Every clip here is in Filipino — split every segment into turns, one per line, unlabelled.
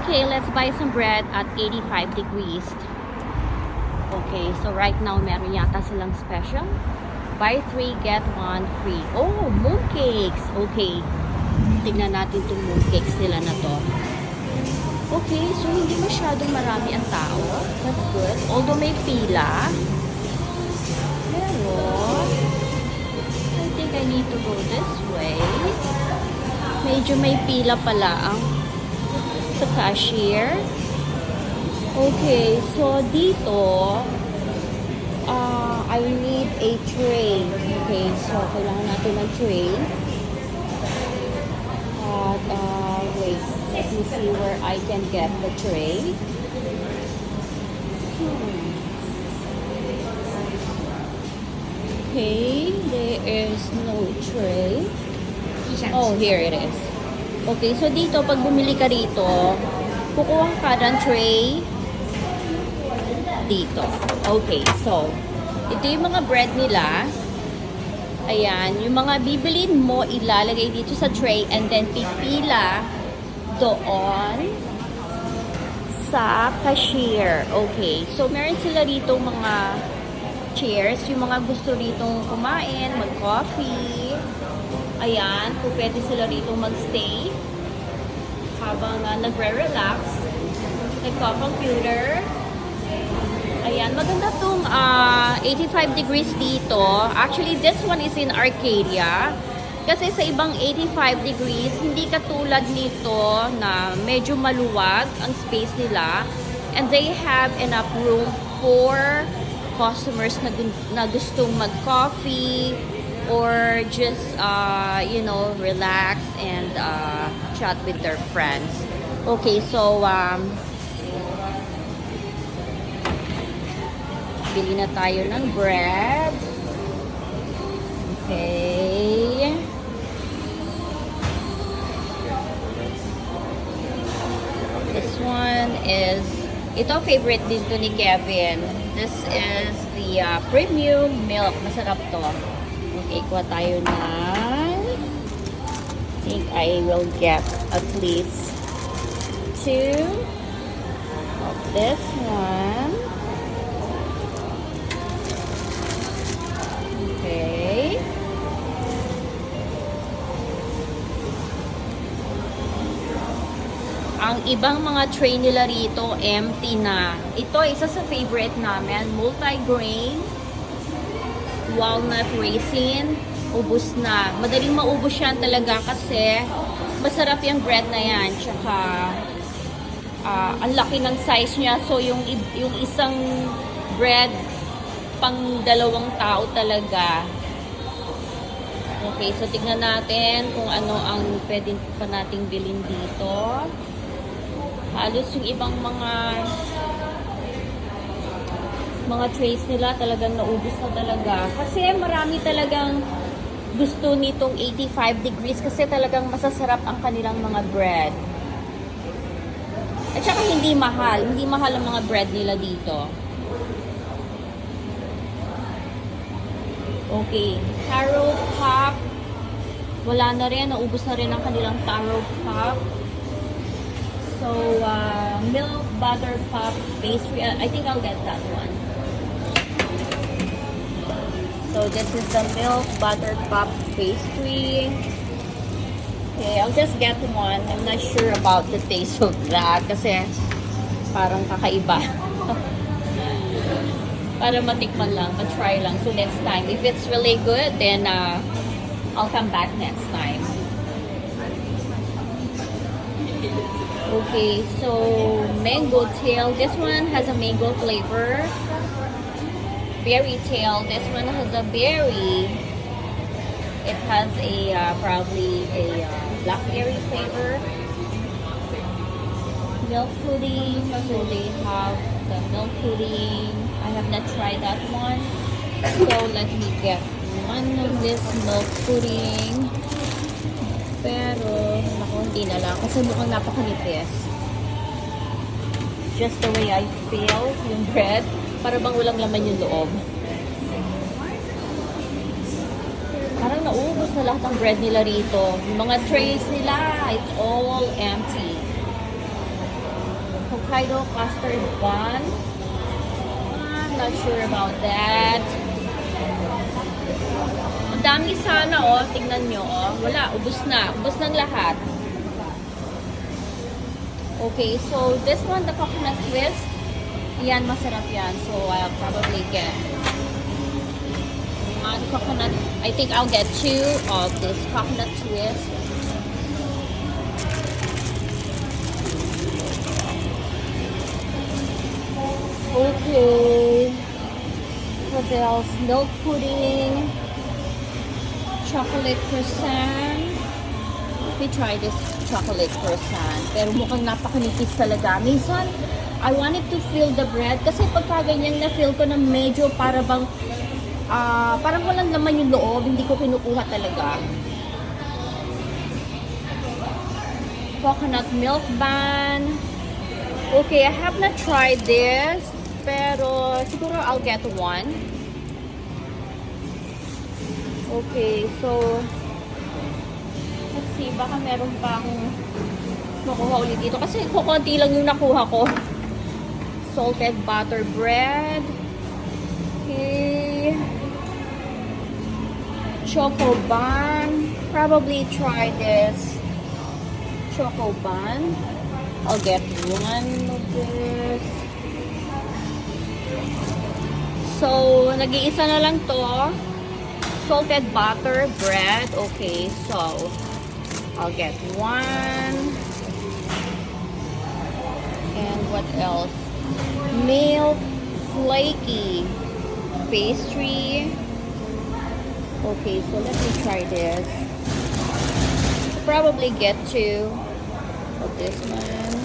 Okay, let's buy some bread at 85 degrees. Okay, so right now meron yata silang special. Buy 3, get 1 free. Oh, mooncakes. Okay. Tignan natin itong mooncakes nila na to. Okay, so hindi masyadong marami ang tao. That's good. Although may pila. Pero, I think I need to go this way. Medyo may pila pala ang sa cashier. Okay, so dito, I need a tray. Okay, so kailangan natin ng tray. At, wait, let me see where I can get the tray. Okay, there is no tray. Oh, here it is. Okay, so dito, pag bumili ka rito, kukuha ka ng tray dito. Okay, so, ito yung mga bread nila. Ayan, yung mga bibilin mo, ilalagay dito sa tray and then pipila doon sa cashier. Okay, so meron sila rito mga chairs, yung mga gusto rito kumain, mag-coffee. Ayan, kung pwede sila rito mag-stay habang nagre-relax, nagko-computer. Ayan, maganda tong 85 degrees dito. Actually, this one is in Arcadia. Kasi sa ibang 85 degrees, hindi katulad nito na medyo maluwag ang space nila. And they have enough room for customers na gustong mag-coffee or just, you know, relax and chat with their friends. Okay, so, bili na tayo ng bread. Okay. This one is, ito favorite dito ni Kevin. This is the premium milk. Masarap to. Okay, kuha tayo na. I think I will get at least 2 of this one. Okay. Ang ibang mga tray nila rito, empty na. Ito, isa sa favorite namin, multi-grain, walnut raisin, ubos na. Madaling maubos yan talaga kasi masarap yung bread na yan. Tsaka, ang laki ng size niya. So, yung isang bread, pang 2 tao talaga. Okay, so tignan natin kung ano ang pwede pa nating bilhin dito. Halos yung ibang mga trays nila talagang naubos na talaga. Kasi marami talagang gusto nitong 85 degrees kasi talagang masasarap ang kanilang mga bread. At saka hindi mahal. Hindi mahal ang mga bread nila dito. Okay, taro pop. Wala na rin, naubos na rin ang kanilang taro pop. So, milk butter pop pastry. I think I'll get that one. So, this is the milk butter pop pastry. Okay, I'll just get one. I'm not sure about the taste of that kasi parang kakaiba. Para matikman lang, ma-try lang. So next time, if it's really good, then I'll come back next time. Okay, so mango tail. This one has a mango flavor. Berry tail. This one has a berry. It has a probably a blackberry flavor. Milk pudding. So they have the milk pudding. I have not tried that one. So let me get one of this milk pudding. Pero, naku, hindi na lang. Kasi mukhang napakanipis. Just the way I feel, yung bread. Para bang walang laman yung loob. Parang naubos na lahat ng bread nila rito. Yung mga trays nila, it's all empty. Hokkaido custard bun. I'm not sure about that. Ang dami sana, oh. Tingnan nyo, oh. Wala, ubos na. Ubos ng lahat. Okay, so this one, the coconut twist. Yan, masarap yan. So, I'll probably get one coconut. I think I'll get 2 of this coconut twist. Okay. What else? Milk pudding. Chocolate croissant. Let me try this chocolate croissant. Pero mukhang napakanipis talaga. Minsan, I wanted to feel the bread. Kasi pagka ganyan na-feel ko na medyo para bang parang walang laman yung loob. Hindi ko kinukuha talaga. Coconut milk bun. Okay, I have not tried this. Pero siguro I'll get one. Okay, so let's see, baka meron pa akong makuha ulit dito. Kasi kukunti lang yung nakuha ko. Salted butter bread. Okay. Choco bun. Probably try this choco bun. I'll get one of this. So, nag-iisa na lang to. Salted butter bread. Okay, so I'll get one. And what else? Milk flaky pastry. Okay, so let me try this. Probably get 2 of this one.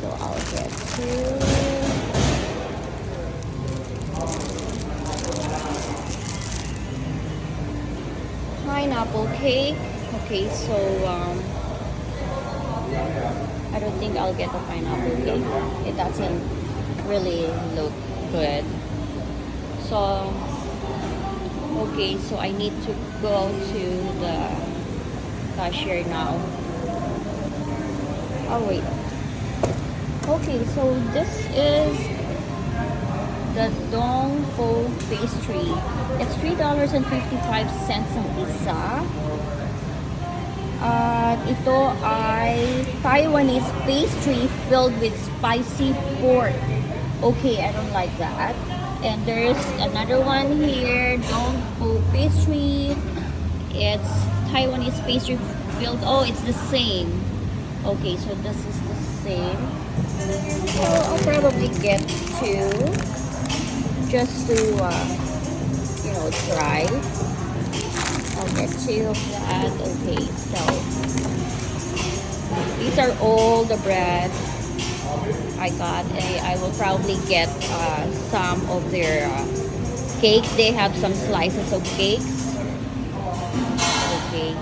So I'll get 2. Pineapple cake. Okay, so I don't think I'll get a pineapple cake. It doesn't really look good. So okay, so I need to go to the cashier now. Oh wait. Okay, so this is the Dongpo pastry. It's $3.55 ang isa. At ito ay Taiwanese pastry filled with spicy pork. Okay, I don't like that. And there's another one here, Dongpo pastry. It's Taiwanese pastry filled. Oh, it's the same. Okay, so this is the same. So I'll probably get 2 just to try. I'll get 2 of that. Okay, so these are all the bread I got. I will probably get some of their cake. They have some slices of cakes. Okay.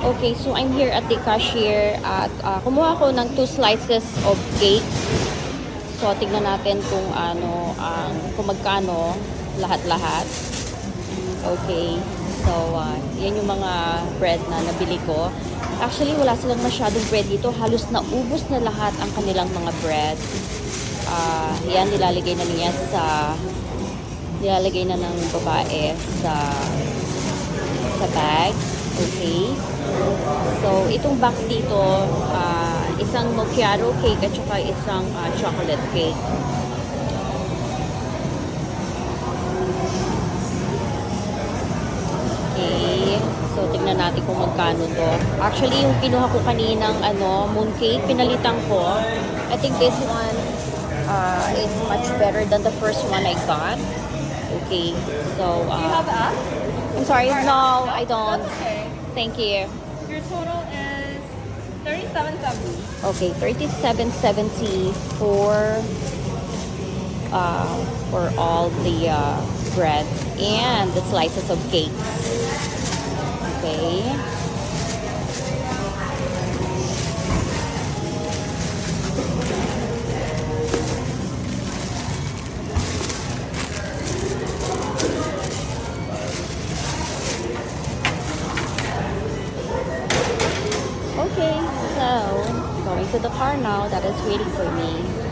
Okay, so I'm here at the cashier at kumuha ko ng 2 slices of cake. So tignan natin kung kung magkano lahat-lahat. Okay. So yan yung mga bread na nabili ko. Actually, wala silang masyadong bread dito. Halos naubos na lahat ang kanilang mga bread. Yan, nilalagay na ng babae sa bag. Okay. So, itong box dito, isang macchiato cake at saka isang chocolate cake. Okay. So, tignan natin kung magkano to. Actually, yung kinuha ko kaninang mooncake, pinalitan ko. I think this one is much better than the first one I got. Okay. So,
Do you have app?
I'm sorry. No, I don't.
That's okay.
Thank you.
Your total is $37.70.
Okay, $37.70 for all the bread and the slices of cake. Okay. Okay, so going going to the car now that is waiting for me.